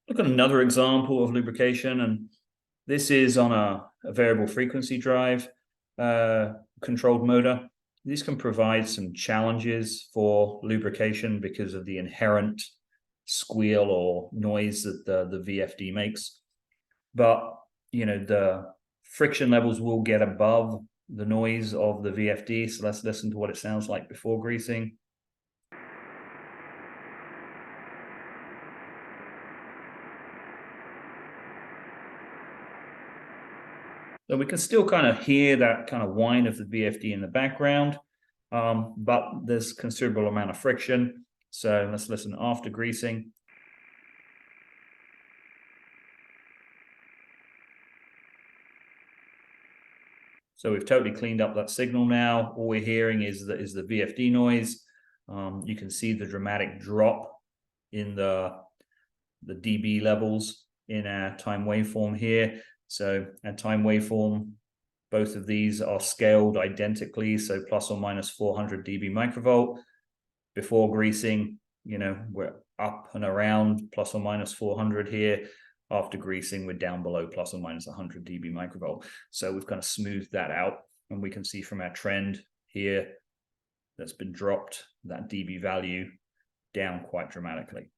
Look at another example of lubrication, and this is on a variable frequency drive controlled motor. These can provide some challenges for lubrication because of the inherent squeal or noise that the VFD makes. But, you know, the friction levels will get above the noise of the VFD. So let's listen to what it sounds like before greasing. So we can still kind of hear that kind of whine of the VFD in the background, but there's considerable amount of friction. So let's listen after greasing. So we've totally cleaned up that signal now. All we're hearing is the VFD noise. You can see the dramatic drop in the dB levels in our time waveform here. So our time waveform, both of these are scaled identically, so plus or minus 400 dB microvolt. Before greasing, you know, we're up and around plus or minus 400 here. After greasing, we're down below plus or minus 100 dB microvolt. So we've kind of smoothed that out, and we can see from our trend here that's been dropped, that dB value down quite dramatically.